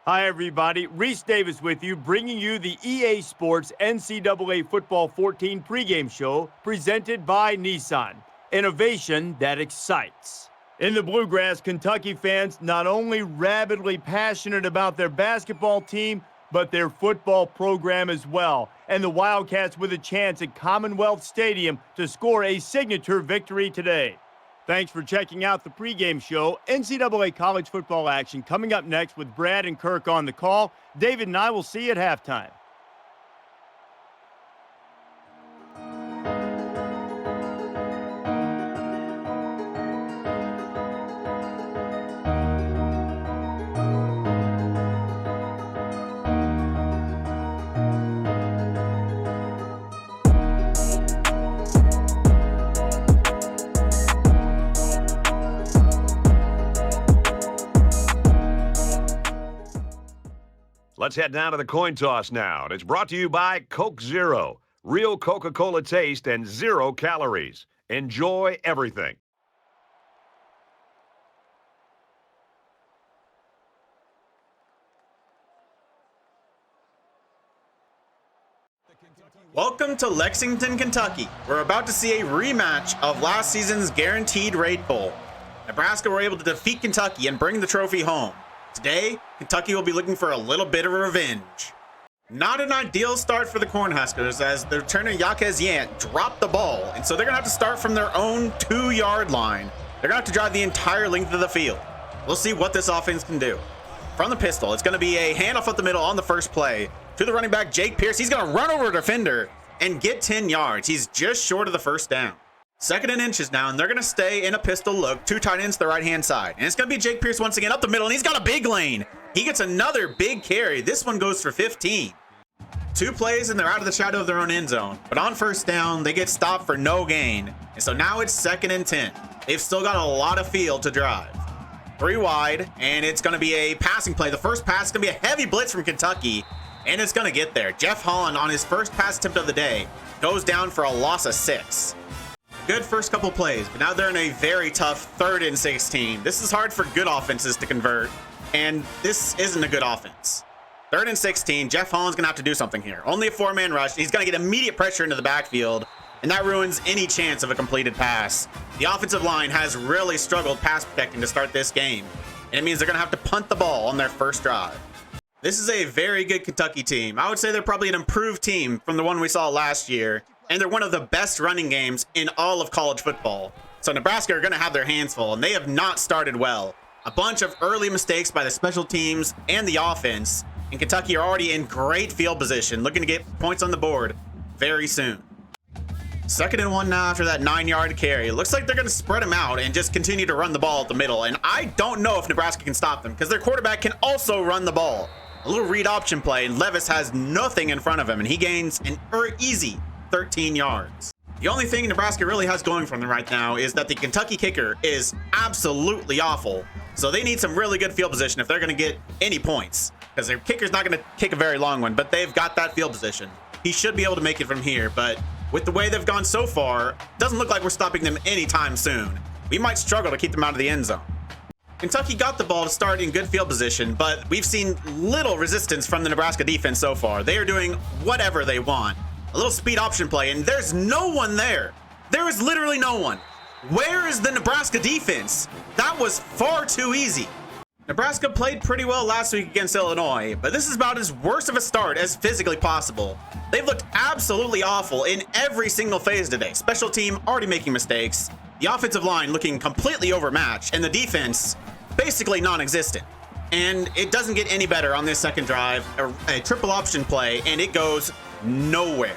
Hi, everybody. Reese Davis with you, bringing you the EA Sports NCAA Football 14 pregame show presented by Nissan. Innovation that excites. In the Bluegrass, Kentucky fans not only rabidly passionate about their basketball team, but their football program as well. And the Wildcats with a chance at Commonwealth Stadium to score a signature victory today. Thanks for checking out the pregame show. NCAA college football action coming up next with Brad and Kirk on the call. David and I will see you at halftime. Let's head down to the coin toss now. And it's brought to you by Coke Zero. Real Coca-Cola taste and 0 calories. Enjoy everything. Welcome to Lexington, Kentucky. We're about to see a rematch of last season's Guaranteed Rate Bowl. Nebraska were able to defeat Kentucky and bring the trophy home. Today, Kentucky will be looking for a little bit of revenge. Not an ideal start for the Cornhuskers as their returner Jaquez Yant dropped the ball, and so they're going to have to start from their own 2-yard line. They're going to have to drive the entire length of the field. We'll see what this offense can do. From the pistol, it's going to be a handoff up the middle on the first play to the running back, Jake Pierce. He's going to run over a defender and get 10 yards. He's just short of the first down. 2nd and inches now, and they're going to stay in a pistol look. 2 tight ends to the right-hand side. And it's going to be Jake Pierce once again up the middle, and he's got a big lane. He gets another big carry. This one goes for 15. 2 plays, and they're out of the shadow of their own end zone. But on first down, they get stopped for no gain. And so now it's 2nd and 10. They've still got a lot of field to drive. 3 wide, and it's going to be a passing play. The first pass is going to be a heavy blitz from Kentucky, and it's going to get there. Jeff Holland, on his first pass attempt of the day, goes down for a loss of 6. Good first couple plays, but now they're in a very tough 3rd and 16. This is hard for good offenses to convert, and this isn't a good offense. 3rd and 16, Jeff Holland's going to have to do something here. Only a 4-man rush. He's going to get immediate pressure into the backfield, and that ruins any chance of a completed pass. The offensive line has really struggled pass protecting to start this game, and it means they're going to have to punt the ball on their first drive. This is a very good Kentucky team. I would say they're probably an improved team from the one we saw last year, and they're one of the best running games in all of college football. So Nebraska are going to have their hands full, and they have not started well. A bunch of early mistakes by the special teams and the offense, and Kentucky are already in great field position, looking to get points on the board very soon. 2nd and 1 now after that 9-yard carry. It looks like they're going to spread them out and just continue to run the ball at the middle, and I don't know if Nebraska can stop them because their quarterback can also run the ball. A little read option play, and Levis has nothing in front of him, and he gains an easy 13 yards. The only thing Nebraska really has going for them right now is that the Kentucky kicker is absolutely awful. So they need some really good field position if they're going to get any points, because their kicker's not going to kick a very long one, but they've got that field position. He should be able to make it from here, but with the way they've gone so far, doesn't look like we're stopping them anytime soon. We might struggle to keep them out of the end zone. Kentucky got the ball to start in good field position, but we've seen little resistance from the Nebraska defense so far. They are doing whatever they want. A little speed option play, and there's no one there. There is literally no one. Where is the Nebraska defense? That was far too easy. Nebraska played pretty well last week against Illinois, but this is about as worst of a start as physically possible. They've looked absolutely awful in every single phase today. Special team already making mistakes, the offensive line looking completely overmatched, and the defense basically non-existent. And it doesn't get any better on this second drive. A triple option play, and it goes nowhere.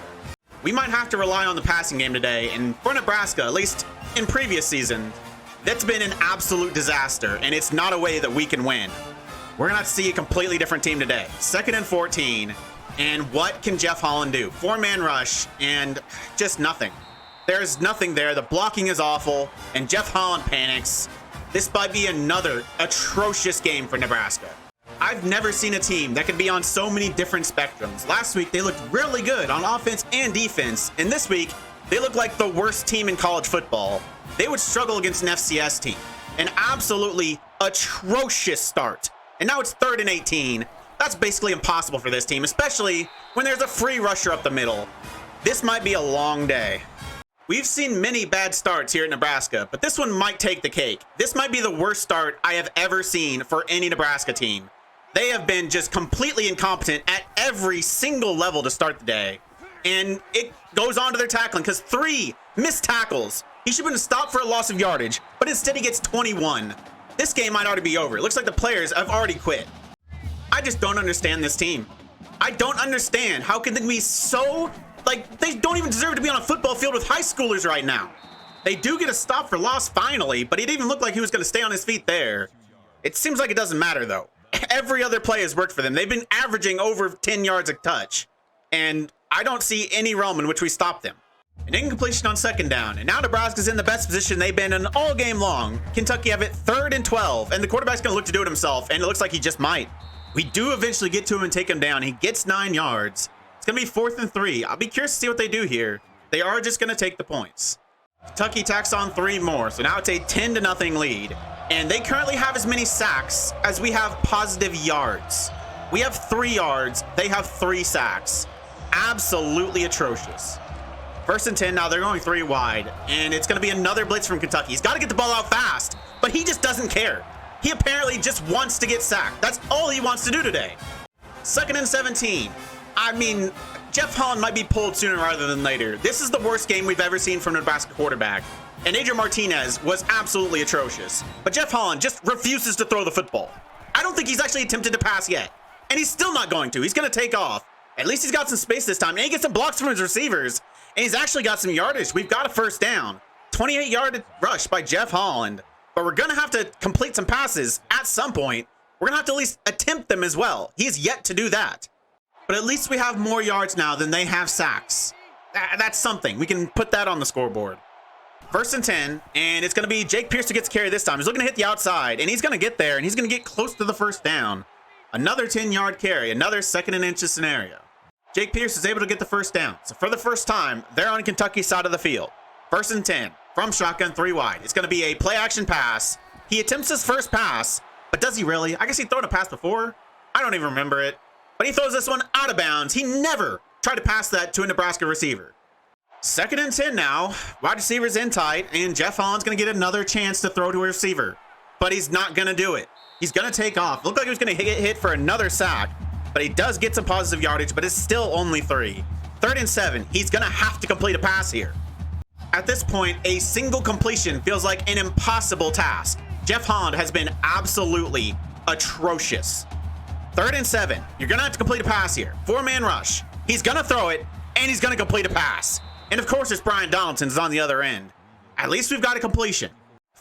We might have to rely on the passing game today, and for Nebraska, at least in previous seasons, that's been an absolute disaster, and it's not a way that we can win. We're gonna have to see a completely different team today. 2nd and 14, and what can Jeff Holland do? 4-man rush, and just nothing. There's nothing there. The blocking is awful, and Jeff Holland panics. This might be another atrocious game for Nebraska. I've never seen a team that can be on so many different spectrums. Last week, they looked really good on offense and defense, and this week, they look like the worst team in college football. They would struggle against an FCS team. An absolutely atrocious start. And now it's 3rd and 18. That's basically impossible for this team, especially when there's a free rusher up the middle. This might be a long day. We've seen many bad starts here at Nebraska, but this one might take the cake. This might be the worst start I have ever seen for any Nebraska team. They have been just completely incompetent at every single level to start the day. And it goes on to their tackling because 3 missed tackles. He should have been stopped for a loss of yardage, but instead he gets 21. This game might already be over. It looks like the players have already quit. I just don't understand this team. I don't understand. How can they be so, like, they don't even deserve to be on a football field with high schoolers right now. They do get a stop for loss finally, but he didn't even look like he was going to stay on his feet there. It seems like it doesn't matter, though. Every other play has worked for them. They've been averaging over 10 yards a touch, and I don't see any realm in which we stop them. An incompletion on second down, and now Nebraska's in the best position they've been in all game long. Kentucky have it 3rd and 12, and the quarterback's going to look to do it himself, and it looks like he just might. We do eventually get to him and take him down. He gets 9 yards. It's going to be 4th and 3. I'll be curious to see what they do here. They are just going to take the points. Kentucky tacks on 3 more, so now it's a 10-0 lead. And they currently have as many sacks as we have positive yards. We have 3 yards. They have 3 sacks. Absolutely atrocious. 1st and 10 now. They're going 3 wide. And it's going to be another blitz from Kentucky. He's got to get the ball out fast, but he just doesn't care. He apparently just wants to get sacked. That's all he wants to do today. 2nd and 17. I mean, Jeff Holland might be pulled sooner rather than later. This is the worst game we've ever seen from a Nebraska quarterback. And Adrian Martinez was absolutely atrocious. But Jeff Holland just refuses to throw the football. I don't think he's actually attempted to pass yet. And he's still not going to. He's going to take off. At least he's got some space this time. And he gets some blocks from his receivers. And he's actually got some yardage. We've got a 1st down. 28-yard rush by Jeff Holland. But we're going to have to complete some passes at some point. We're going to have to at least attempt them as well. He's yet to do that. But at least we have more yards now than they have sacks. That's something. We can put that on the scoreboard. 1st and 10, and it's going to be Jake Pierce who gets carried this time. He's looking to hit the outside, and he's going to get there, and he's going to get close to the 1st down. Another 10-yard carry, another 2nd and inches scenario. Jake Pierce is able to get the 1st down. So for the first time, they're on Kentucky's side of the field. 1st and 10, from shotgun 3 wide. It's going to be a play-action pass. He attempts his first pass, but does he really? I guess he'd thrown a pass before. I don't even remember it. But he throws this one out of bounds. He never tried to pass that to a Nebraska receiver. 2nd and 10 now. Wide receivers in tight, and Jeff Holland's going to get another chance to throw to a receiver. But he's not going to do it. He's going to take off. Looked like he was going to get hit for another sack, but he does get some positive yardage, but it's still only 3. 3rd and 7. He's going to have to complete a pass here. At this point, a single completion feels like an impossible task. Jeff Holland has been absolutely atrocious. 3rd and 7. You're going to have to complete a pass here. 4-man rush. He's going to throw it, and he's going to complete a pass. And of course, it's Brian Donaldson's on the other end. At least we've got a completion.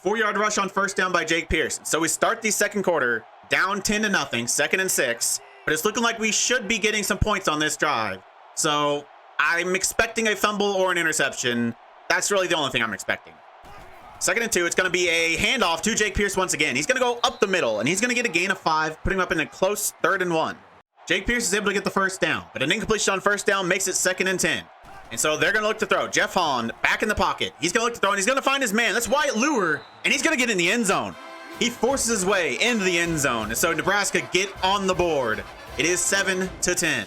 4-yard rush on 1st down by Jake Pierce. So we start the 2nd quarter down 10-0, 2nd and 6. But it's looking like we should be getting some points on this drive. So I'm expecting a fumble or an interception. That's really the only thing I'm expecting. 2nd and 2, it's going to be a handoff to Jake Pierce once again. He's going to go up the middle, and he's going to get a gain of 5, putting him up in a close 3rd and 1. Jake Pierce is able to get the 1st down, but an incompletion on 1st down makes it 2nd and 10. And so they're going to look to throw. Jeff Holland back in the pocket. He's going to look to throw, and he's going to find his man. That's Wyatt Lure, and he's going to get in the end zone. He forces his way into the end zone, and so Nebraska get on the board. It is 7-10.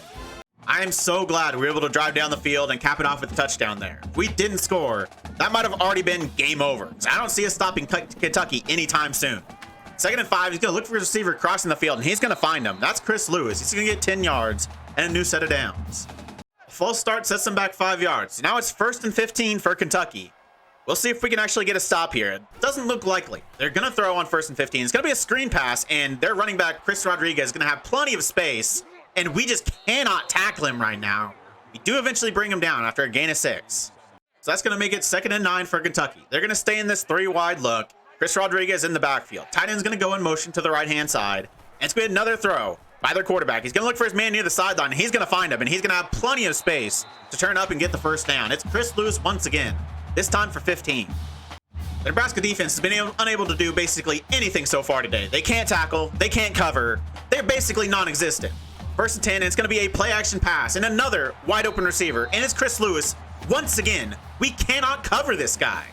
I am so glad we were able to drive down the field and cap it off with a touchdown there. If we didn't score, that might have already been game over. So I don't see us stopping Kentucky anytime soon. 2nd and 5, he's going to look for his receiver crossing the field, and he's going to find him. That's Chris Lewis. He's going to get 10 yards and a new set of downs. A full start sets them back 5 yards. Now it's 1st and 15 for Kentucky. We'll see if we can actually get a stop here. It doesn't look likely. They're going to throw on 1st and 15. It's going to be a screen pass, and their running back, Chris Rodriguez, is going to have plenty of space, and we just cannot tackle him right now. We do eventually bring him down after a gain of 6. So that's going to make it 2nd and 9 for Kentucky. They're going to stay in this 3-wide look. Chris Rodriguez in the backfield. Tight end's going to go in motion to the right-hand side. And it's going to be another throw by their quarterback. He's going to look for his man near the sideline, and he's going to find him, and he's going to have plenty of space to turn up and get the 1st down. It's Chris Lewis once again, this time for 15. The Nebraska defense has been unable to do basically anything so far today. They can't tackle. They can't cover. They're basically non-existent. 1st and 10, and it's going to be a play-action pass and another wide-open receiver, and it's Chris Lewis. Once again, we cannot cover this guy.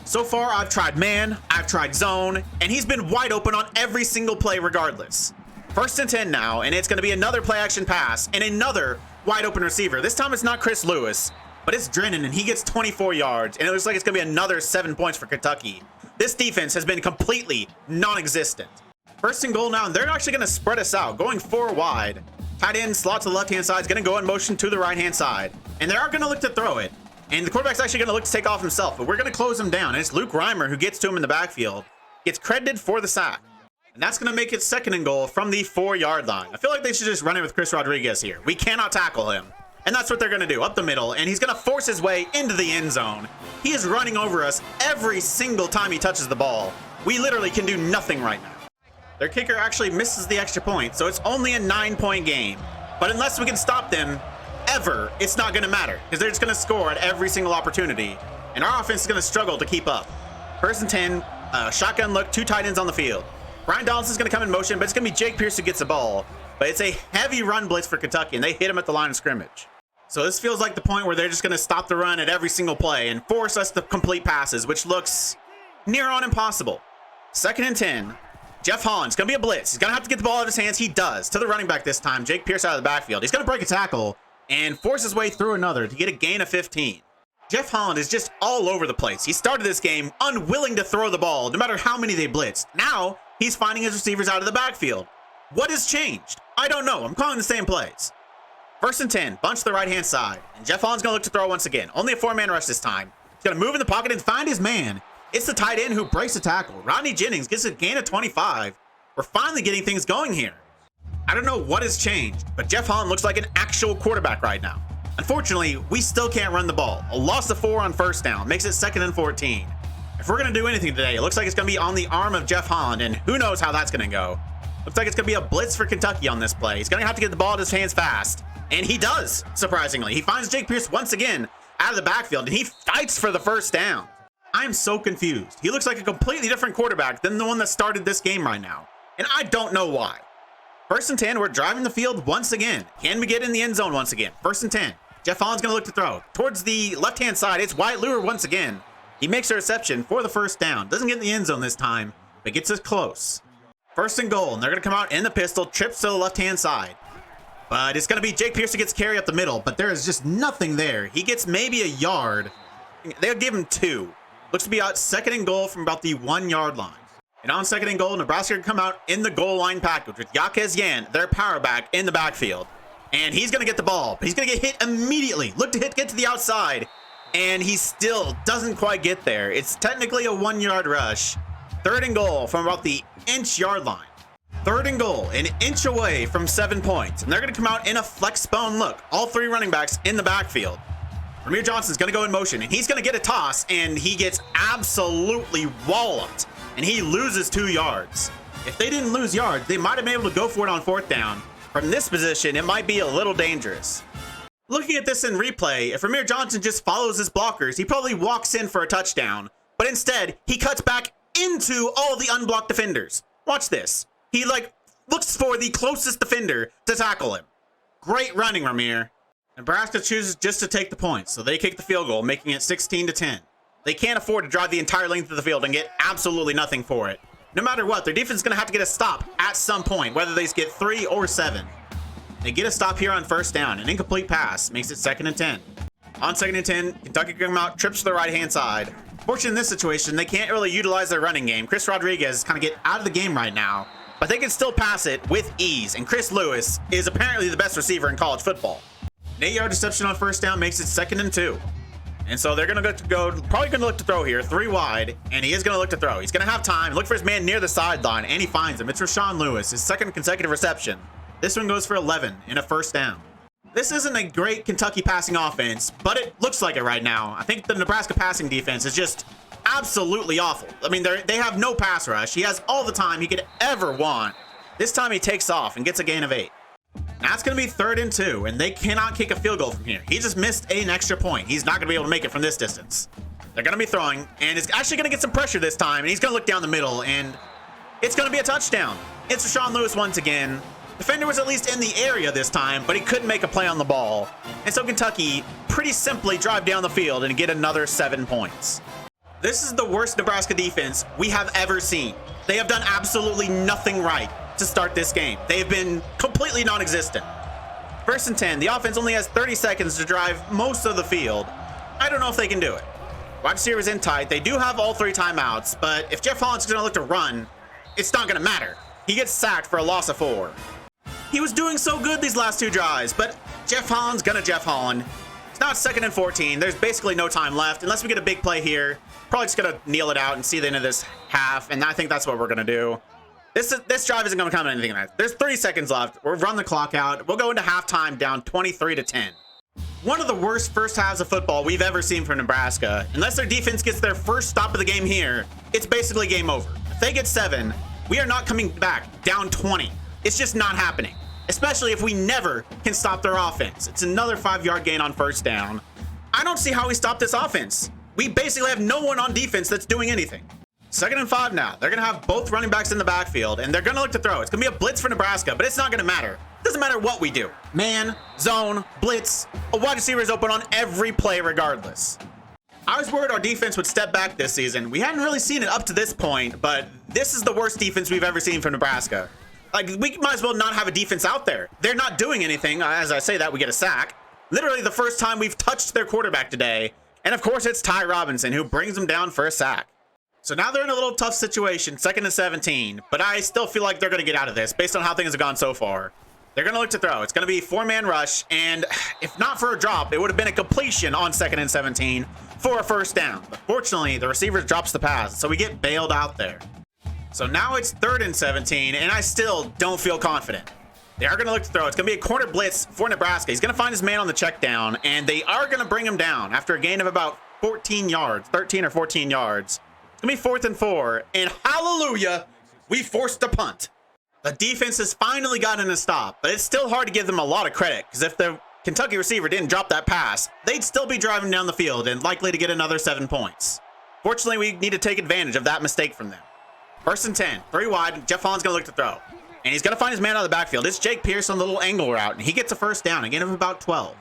So far, I've tried man, I've tried zone, and he's been wide open on every single play regardless. First and 10 now, and it's going to be another play action pass and another wide open receiver. This time it's not Chris Lewis, but it's Drennan, and he gets 24 yards, and it looks like it's going to be another 7 points for Kentucky. This defense has been completely non-existent. First and goal now, and they're actually going to spread us out, going 4 wide. Tight end slot to the left-hand side is going to go in motion to the right-hand side, and they are going to look to throw it. And the quarterback's actually going to look to take off himself, but we're going to close him down. And it's Luke Reimer who gets to him in the backfield, gets credited for the sack. And that's going to make it second and goal from the 4-yard line. I feel like they should just run it with Chris Rodriguez here. We cannot tackle him. And that's what they're going to do, up the middle. And he's going to force his way into the end zone. He is running over us every single time he touches the ball. We literally can do nothing right now. Their kicker actually misses the extra point, so it's only a 9-point game. But unless we can stop them, ever, it's not going to matter. Because they're just going to score at every single opportunity. And our offense is going to struggle to keep up. First and 10, shotgun look, 2 tight ends on the field. Brian Donaldson's going to come in motion, but it's going to be Jake Pierce who gets the ball. But it's a heavy run blitz for Kentucky, and they hit him at the line of scrimmage. So this feels like the point where they're just going to stop the run at every single play and force us to complete passes, which looks near on impossible. Second and 10. Jeff Holland's going to be a blitz. He's going to have to get the ball out of his hands. He does. To the running back this time. Jake Pierce out of the backfield. He's going to break a tackle and force his way through another to get a gain of 15. Jeff Holland is just all over the place. He started this game unwilling to throw the ball, no matter how many they blitzed. Now, he's finding his receivers out of the backfield. What has changed? I don't know. I'm calling the same plays. First and 10, bunch to the right-hand side. And Jeff Holland's going to look to throw once again. Only a 4-man rush this time. He's going to move in the pocket and find his man. It's the tight end who breaks the tackle. Rodney Jennings gets a gain of 25. We're finally getting things going here. I don't know what has changed, but Jeff Holland looks like an actual quarterback right now. Unfortunately, we still can't run the ball. A loss of 4 on first down makes it 2nd and 14. If we're going to do anything today, it looks like it's going to be on the arm of Jeff Holland, and who knows how that's going to go. Looks like it's going to be a blitz for Kentucky on this play. He's going to have to get the ball out of his hands fast, and he does, surprisingly. He finds Jake Pierce once again out of the backfield, and he fights for the first down. I'm so confused. He looks like a completely different quarterback than the one that started this game right now, and I don't know why. First and 10, we're driving the field once again. Can we get in the end zone once again? First and 10. Jeff Holland's going to look to throw. Towards the left-hand side, it's Wyatt Lure once again. He makes a reception for the first down. Doesn't get in the end zone this time, but gets us close. First and goal, and they're going to come out in the pistol, trips to the left-hand side. But it's going to be Jake Pierce who gets carry up the middle, but there is just nothing there. He gets maybe a yard. They'll give him 2. Looks to be out 2nd and goal from about the 1-yard line. And on 2nd and goal, Nebraska can come out in the goal line package with Yaquez Yan, their power back, in the backfield. And he's going to get the ball, but he's going to get hit immediately. Look to get to the outside, and he still doesn't quite get there. It's technically a 1-yard rush. 3rd and goal from about the inch-yard line. 3rd and goal, an inch away from 7 points. And they're going to come out in a flex bone look. All 3 running backs in the backfield. Ramir Johnson's going to go in motion, and he's going to get a toss, and he gets absolutely walloped, and he loses 2 yards. If they didn't lose yards, they might have been able to go for it on 4th down. From this position, it might be a little dangerous. Looking at this in replay, if Ramir Johnson just follows his blockers, he probably walks in for a touchdown. But instead, he cuts back into all the unblocked defenders. Watch this. He looks for the closest defender to tackle him. Great running, Ramir. Nebraska chooses just to take the points, so they kick the field goal, making it 16-10. They can't afford to drive the entire length of the field and get absolutely nothing for it. No matter what, their defense is going to have to get a stop at some point, whether they get 3 or 7. They get a stop here on first down. An incomplete pass makes it 2nd and 10. On 2nd and 10, Kentucky come out, trips to the right-hand side. Fortunately, in this situation, they can't really utilize their running game. Chris Rodriguez kind of get out of the game right now, but they can still pass it with ease. And Chris Lewis is apparently the best receiver in college football. An 8-yard reception on first down makes it 2nd and 2. And so they're going to probably going to look to throw here, 3 wide, and he is going to look to throw. He's going to have time, look for his man near the sideline, and he finds him. It's Rashawn Lewis, his 2nd consecutive reception. This one goes for 11 in a first down. This isn't a great Kentucky passing offense, but it looks like it right now. I think the Nebraska passing defense is just absolutely awful. I mean, they have no pass rush. He has all the time he could ever want. This time he takes off and gets a gain of 8. That's going to be 3rd and 2, and they cannot kick a field goal from here. He just missed an extra point. He's not going to be able to make it from this distance. They're going to be throwing, and it's actually going to get some pressure this time, and he's going to look down the middle, and it's going to be a touchdown. It's Rashawn Lewis once again. Defender was at least in the area this time, but he couldn't make a play on the ball. And so Kentucky pretty simply drive down the field and get another 7 points. This is the worst Nebraska defense we have ever seen. They have done absolutely nothing right. to start this game. They've been completely non-existent. 1st and 10. The offense only has 30 seconds to drive most of the field. I don't know if they can do it. Wide receivers in tight. They do have all 3 timeouts, but if Jeff Holland's going to look to run, it's not going to matter. He gets sacked for a loss of 4. He was doing so good these last 2 drives, but Jeff Holland's going to Jeff Holland. It's now 2nd and 14. There's basically no time left unless we get a big play here. Probably just going to kneel it out and see the end of this half, and I think that's what we're going to do. This drive isn't going to come to anything nice. There's 30 seconds left. We'll run the clock out. We'll go into halftime down 23-10. One of the worst first halves of football we've ever seen from Nebraska. Unless their defense gets their first stop of the game here, it's basically game over. If they get 7, we are not coming back down 20. It's just not happening, especially if we never can stop their offense. It's another 5-yard gain on 1st down. I don't see how we stop this offense. We basically have no one on defense that's doing anything. 2nd and 5 now. They're going to have both running backs in the backfield, and they're going to look to throw. It's going to be a blitz for Nebraska, but it's not going to matter. It doesn't matter what we do. Man, zone, blitz, a wide receiver is open on every play regardless. I was worried our defense would step back this season. We hadn't really seen it up to this point, but this is the worst defense we've ever seen from Nebraska. Like, we might as well not have a defense out there. They're not doing anything. As I say that, we get a sack. Literally the first time we've touched their quarterback today. And of course, it's Ty Robinson who brings them down for a sack. So now they're in a little tough situation, 2nd and 17, but I still feel like they're going to get out of this based on how things have gone so far. They're going to look to throw. It's going to be 4-man rush, and if not for a drop, it would have been a completion on 2nd and 17 for a 1st down. But fortunately, the receiver drops the pass, so we get bailed out there. So now it's 3rd and 17, and I still don't feel confident. They are going to look to throw. It's going to be a corner blitz for Nebraska. He's going to find his man on the check down, and they are going to bring him down after a gain of about 14 yards, 13 or 14 yards. It's going to be 4th and 4, and hallelujah, we forced a punt. The defense has finally gotten a stop, but it's still hard to give them a lot of credit, because if the Kentucky receiver didn't drop that pass, they'd still be driving down the field and likely to get another 7 points. Fortunately, we need to take advantage of that mistake from them. 1st and 10, 3 wide, Jeff Holland's going to look to throw. And he's going to find his man out of the backfield. It's Jake Pierce on the little angle route, and he gets a 1st down, a gain of about 12.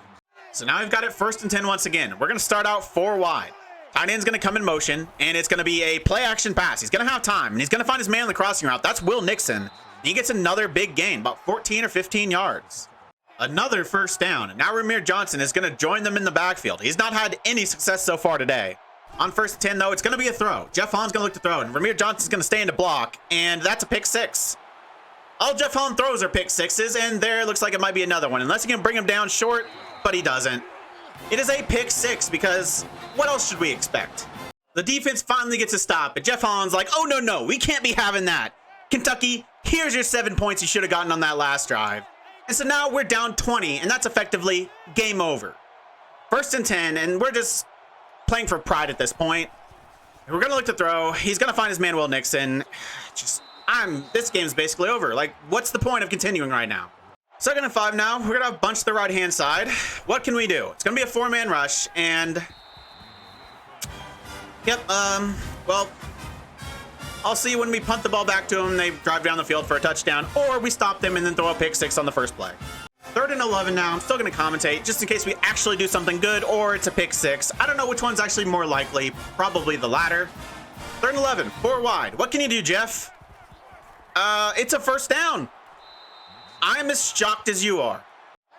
So now we've got it 1st and 10 once again. We're going to start out 4 wide. Tight end's going to come in motion, and it's going to be a play-action pass. He's going to have time, and he's going to find his man on the crossing route. That's Will Nixon. He gets another big gain, about 14 or 15 yards. Another 1st down, and now Ramir Johnson is going to join them in the backfield. He's not had any success so far today. On 1st and 10, though, it's going to be a throw. Jeff Holland's going to look to throw, and Ramir Johnson's going to stay in to block, and that's a pick 6. All Jeff Holland throws are pick 6s, and there looks like it might be another one, unless he can bring him down short, but he doesn't. It is a pick 6 because what else should we expect? The defense finally gets a stop, but Jeff Holland's like, oh, no, we can't be having that. Kentucky, here's your 7 points you should have gotten on that last drive. And so now we're down 20, and that's effectively game over. 1st and 10, and we're just playing for pride at this point. We're going to look to throw. He's going to find his man, Will Nixon. This game's basically over. Like, what's the point of continuing right now? 2nd and 5 now. We're going to bunch the right-hand side. What can we do? It's going to be a 4-man rush, and... Yep, well, I'll see when we punt the ball back to them, they drive down the field for a touchdown, or we stop them and then throw a pick 6 on the first play. 3rd and 11 now. I'm still going to commentate just in case we actually do something good or it's a pick 6. I don't know which one's actually more likely. Probably the latter. 3rd and 11, 4 wide. What can you do, Jeff? It's a 1st down. I'm as shocked as you are.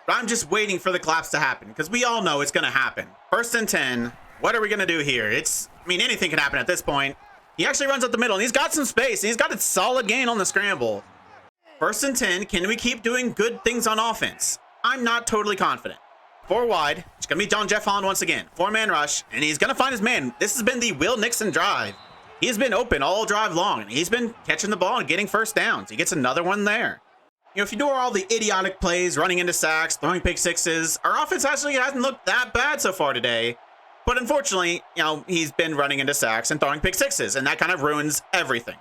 But I'm just waiting for the collapse to happen because we all know it's going to happen. 1st and 10. What are we going to do here? Anything can happen at this point. He actually runs up the middle, and he's got some space. And he's got a solid gain on the scramble. 1st and 10. Can we keep doing good things on offense? I'm not totally confident. 4 wide. It's going to be Jeff Holland once again. 4-man rush, and he's going to find his man. This has been the Will Nixon drive. He has been open all drive long, and he's been catching the ball and getting 1st downs. He gets another one there. If you do all the idiotic plays, running into sacks, throwing pick 6s, our offense actually hasn't looked that bad so far today. But unfortunately, he's been running into sacks and throwing pick 6s, and that kind of ruins everything.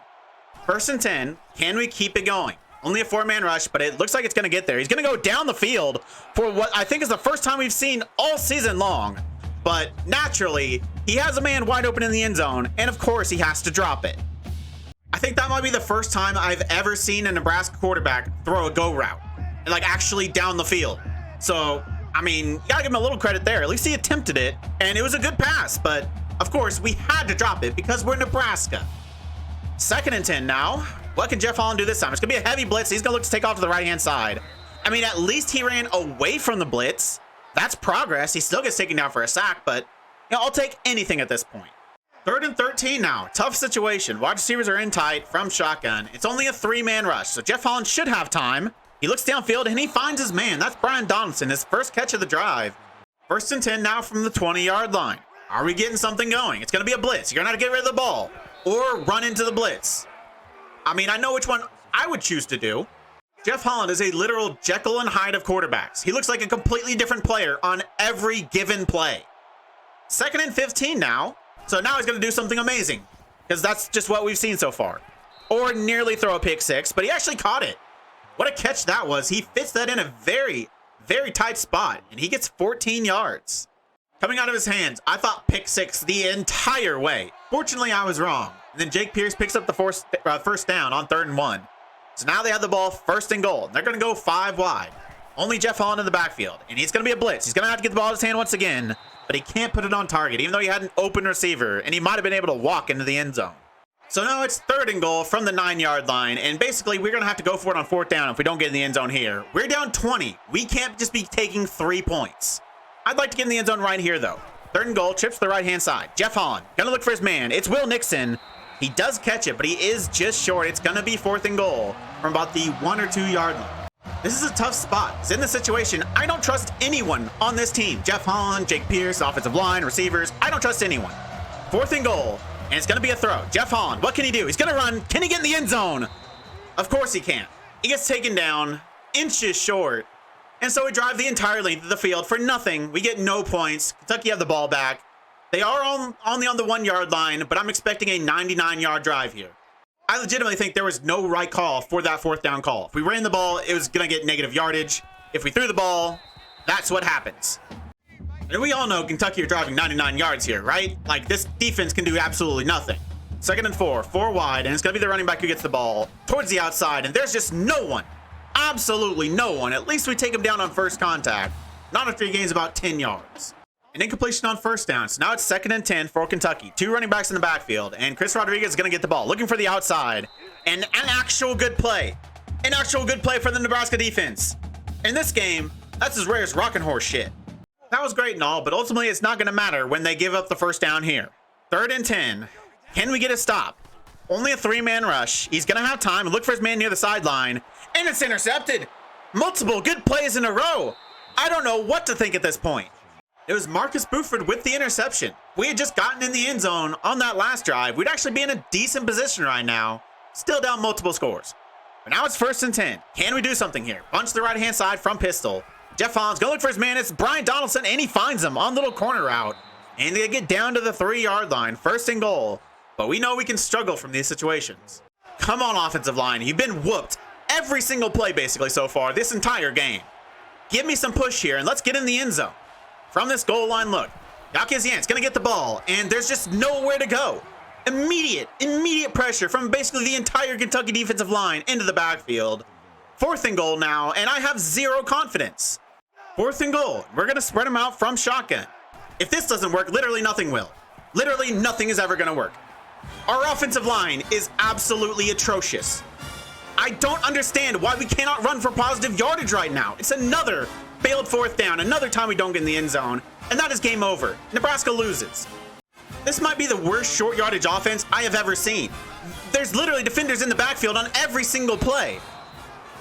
1st and 10, can we keep it going? Only a 4-man rush, but it looks like it's going to get there. He's going to go down the field for what I think is the first time we've seen all season long. But naturally, he has a man wide open in the end zone, and of course he has to drop it. I think that might be the first time I've ever seen a Nebraska quarterback throw a go route, like actually down the field. So, you gotta give him a little credit there. At least he attempted it, and it was a good pass, but of course we had to drop it because we're Nebraska. 2nd and 10 now. What can Jeff Holland do this time? It's going to be a heavy blitz. He's going to look to take off to the right-hand side. I mean, at least he ran away from the blitz. That's progress. He still gets taken down for a sack, but you know, I'll take anything at this point. 3rd and 13 now. Tough situation. Wide receivers are in tight from shotgun. It's only a 3-man rush, so Jeff Holland should have time. He looks downfield, and he finds his man. That's Brian Donaldson, his first catch of the drive. 1st and 10 now from the 20-yard line. Are we getting something going? It's going to be a blitz. You're going to have to get rid of the ball or run into the blitz. I mean, I know which one I would choose to do. Jeff Holland is a literal Jekyll and Hyde of quarterbacks. He looks like a completely different player on every given play. 2nd and 15 now. So now he's going to do something amazing because that's just what we've seen so far. Or nearly throw a pick six, but he actually caught it. What a catch that was. He fits that in a very, very tight spot, and he gets 14 yards. Coming out of his hands, I thought pick six the entire way. Fortunately, I was wrong. And then Jake Pierce picks up the first down on 3rd and 1. So now they have the ball 1st and goal. They're going to go 5 wide. Only Jeff Holland in the backfield. And he's going to be a blitz. He's going to have to get the ball in his hand once again. But he can't put it on target, even though he had an open receiver. And he might have been able to walk into the end zone. So now it's 3rd and goal from the 9-yard line. And basically, we're going to have to go for it on 4th down if we don't get in the end zone here. We're down 20. We can't just be taking 3 points. I'd like to get in the end zone right here, though. 3rd and goal, trips to the right-hand side. Jeff Holland, going to look for his man. It's Will Nixon. He does catch it, but he is just short. It's going to be 4th and goal from about the 1 or 2 yard line. This is a tough spot. It's in this situation. I don't trust anyone on this team. Jeff Holland, Jake Pierce, offensive line, receivers. I don't trust anyone. 4th and goal, and it's going to be a throw. Jeff Holland, what can he do? He's going to run. Can he get in the end zone? Of course he can. He gets taken down, inches short, and so we drive the entire length of the field for nothing. We get no points. Kentucky have the ball back. They are only on the 1 yard line, but I'm expecting a 99-yard drive here. I legitimately think there was no right call for that 4th down call. If we ran the ball, it was going to get negative yardage. If we threw the ball, that's what happens. And we all know Kentucky are driving 99 yards here, right? Like, this defense can do absolutely nothing. 2nd and 4 wide, and it's going to be the running back who gets the ball towards the outside, and there's just no one. Absolutely no one. At least we take him down on first contact. Not after he gains about 10 yards. An incompletion on 1st down. So now it's 2nd and 10 for Kentucky. 2 running backs in the backfield. And Chris Rodriguez is going to get the ball. Looking for the outside. And an actual good play. An actual good play for the Nebraska defense. In this game, that's as rare as rockin' horse shit. That was great and all, but ultimately it's not going to matter when they give up the 1st down here. 3rd and 10. Can we get a stop? Only a 3-man rush. He's going to have time. Look for his man near the sideline. And it's intercepted. Multiple good plays in a row. I don't know what to think at this point. It was Marcus Buford with the interception. We had just gotten in the end zone on that last drive. We'd actually be in a decent position right now. Still down multiple scores. But now it's 1st and 10. Can we do something here? Bunch to the right-hand side from pistol. Jeff Holland's going to look for his man. It's Brian Donaldson, and he finds him on little corner route. And they get down to the 3-yard line. 1st and goal. But we know we can struggle from these situations. Come on, offensive line. You've been whooped every single play basically so far this entire game. Give me some push here, and let's get in the end zone. From this goal line look, Yalkezian's going to get the ball, and there's just nowhere to go. Immediate pressure from basically the entire Kentucky defensive line into the backfield. 4th and goal now, and I have 0 confidence. 4th and goal. We're going to spread them out from shotgun. If this doesn't work, literally nothing will. Literally nothing is ever going to work. Our offensive line is absolutely atrocious. I don't understand why we cannot run for positive yardage right now. It's another failed 4th down, another time we don't get in the end zone, and that is game over. Nebraska loses. This might be the worst short yardage offense I have ever seen. There's literally defenders in the backfield on every single play.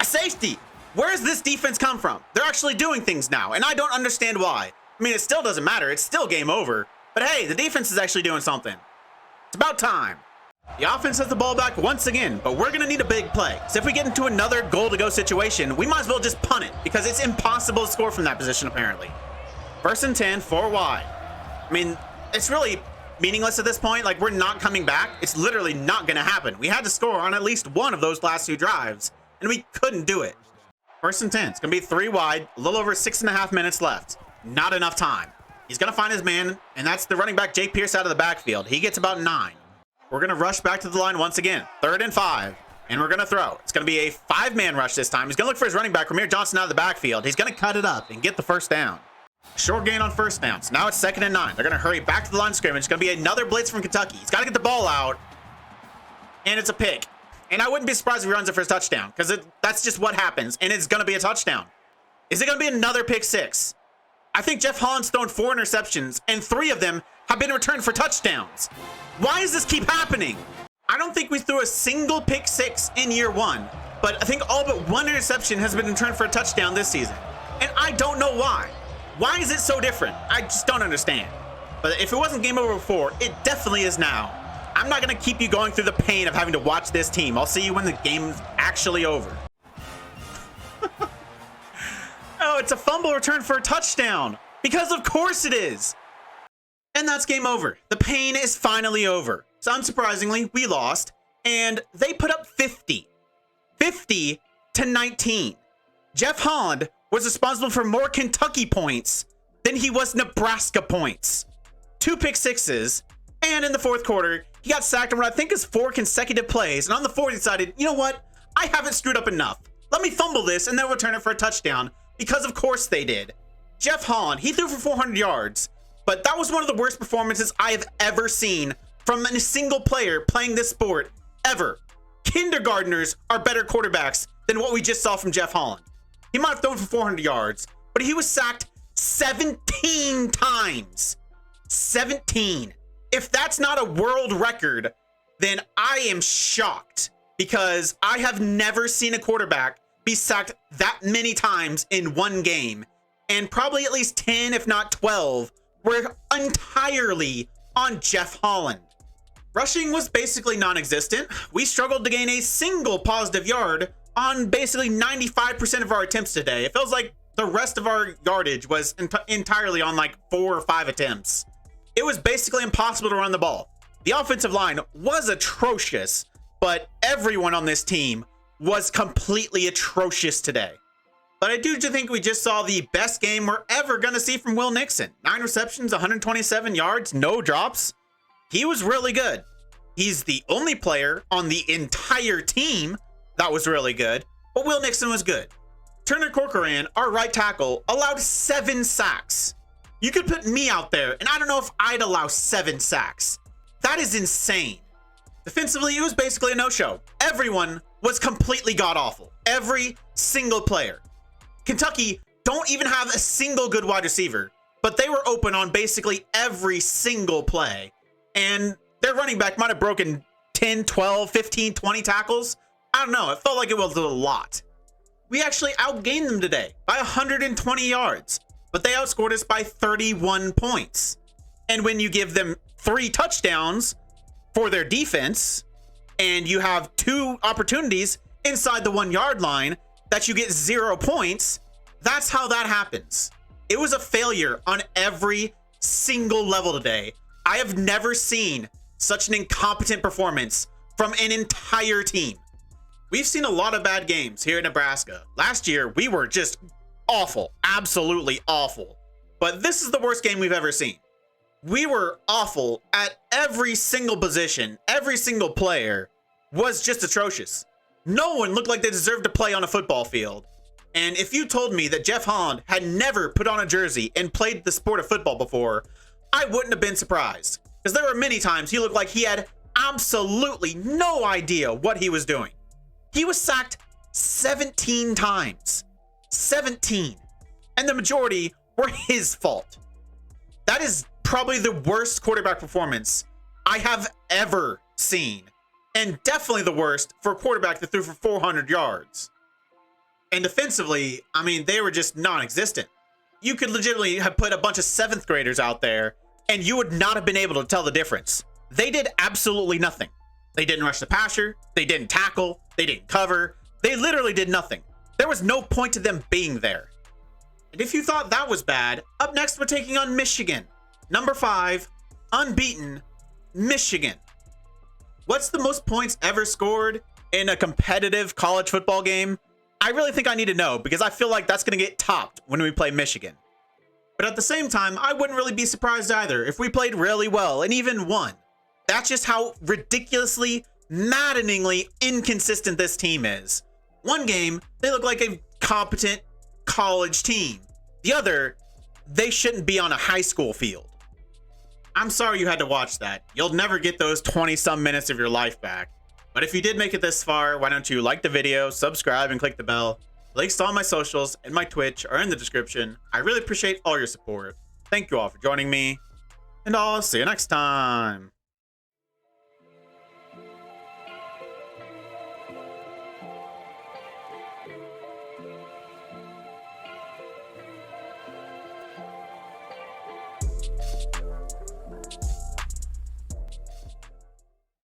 A safety. Where does this defense come from? They're actually doing things now, and I don't understand why. I mean, it still doesn't matter. It's still game over. But hey, the defense is actually doing something. It's about time. The offense has the ball back once again, but we're going to need a big play. So if we get into another goal-to-go situation, we might as well just punt it because it's impossible to score from that position, apparently. 1st and 10, 4 wide. I mean, it's really meaningless at this point. Like, we're not coming back. It's literally not going to happen. We had to score on at least one of those last 2 drives, and we couldn't do it. 1st and 10. It's going to be 3 wide, a little over 6.5 minutes left. Not enough time. He's going to find his man, and that's the running back Jake Pierce out of the backfield. He gets about 9. We're going to rush back to the line once again. 3rd and 5. And we're going to throw. It's going to be a 5-man rush this time. He's going to look for his running back, Ramir Johnson, out of the backfield. He's going to cut it up and get the 1st down. Short gain on 1st down. So now it's 2nd and 9. They're going to hurry back to the line of scrimmage. It's going to be another blitz from Kentucky. He's got to get the ball out. And it's a pick. And I wouldn't be surprised if he runs it for a touchdown, because that's just what happens, and it's going to be a touchdown. Is it going to be another pick six? I think Jeff Holland's thrown 4 interceptions, and 3 of them have been returned for touchdowns. Why does this keep happening? I don't think we threw a single pick six in year 1, but I think all but 1 interception has been returned for a touchdown this season. And I don't know why. Why is it so different? I just don't understand. But if it wasn't game over before, it definitely is now. I'm not going to keep you going through the pain of having to watch this team. I'll see you when the game's actually over. Oh, it's a fumble return for a touchdown. Because of course it is. And that's game over. The pain is finally over. So unsurprisingly, we lost. And they put up 50. 50-19. Jeff Holland was responsible for more Kentucky points than he was Nebraska points. 2 pick sixes. And in the fourth quarter, he got sacked on what I think is 4 consecutive plays. And on the 4th, he decided, you know what? I haven't screwed up enough. Let me fumble this and then return it for a touchdown. Because of course they did. Jeff Holland, he threw for 400 yards. But that was one of the worst performances I have ever seen from a single player playing this sport ever. Kindergartners are better quarterbacks than what we just saw from Jeff Holland. He might have thrown for 400 yards, but he was sacked 17 times. 17. If that's not a world record, then I am shocked, because I have never seen a quarterback be sacked that many times in one game, and probably at least 10, if not 12, were entirely on Jeff Holland. Rushing was basically non-existent. We struggled to gain a single positive yard on basically 95% of our attempts today. It feels like the rest of our yardage was entirely on like 4 or 5 attempts. It was basically impossible to run the ball. The offensive line was atrocious, but everyone on this team was completely atrocious today. But I do think we just saw the best game we're ever going to see from Will Nixon. 9 receptions, 127 yards, no drops. He was really good. He's the only player on the entire team that was really good, but Will Nixon was good. Turner Corcoran, our right tackle, allowed 7 sacks. You could put me out there, and I don't know if I'd allow 7 sacks. That is insane. Defensively, it was basically a no-show. Everyone was completely god-awful. Every single player. Kentucky don't even have a single good wide receiver, but they were open on basically every single play. And their running back might have broken 10, 12, 15, 20 tackles. I don't know. It felt like it was a lot. We actually outgained them today by 120 yards, but they outscored us by 31 points. And when you give them 3 touchdowns for their defense, and you have 2 opportunities inside the 1-yard line that you get 0 points, that's how that happens. It was a failure on every single level today. I have never seen such an incompetent performance from an entire team. We've seen a lot of bad games here in Nebraska. Last year, we were just awful, absolutely awful. But this is the worst game we've ever seen. We were awful at every single position. Every single player was just atrocious. No one looked like they deserved to play on a football field. And if you told me that Jeff Holland had never put on a jersey and played the sport of football before, I wouldn't have been surprised. Because there were many times he looked like he had absolutely no idea what he was doing. He was sacked 17 times. 17. And the majority were his fault. That is probably the worst quarterback performance I have ever seen. And definitely the worst for a quarterback that threw for 400 yards. And defensively, I mean, they were just non-existent. You could legitimately have put a bunch of 7th graders out there and you would not have been able to tell the difference. They did absolutely nothing. They didn't rush the passer. They didn't tackle. They didn't cover. They literally did nothing. There was no point to them being there. And if you thought that was bad, up next we're taking on Michigan. Number 5, unbeaten, Michigan. What's the most points ever scored in a competitive college football game? I really think I need to know, because I feel like that's going to get topped when we play Michigan. But at the same time, I wouldn't really be surprised either if we played really well and even won. That's just how ridiculously, maddeningly inconsistent this team is. One game, they look like a competent college team. The other, they shouldn't be on a high school field. I'm sorry you had to watch that. You'll never get those 20-some minutes of your life back. But if you did make it this far, why don't you like the video, subscribe, and click the bell. Links to all my socials and my Twitch are in the description. I really appreciate all your support. Thank you all for joining me, and I'll see you next time.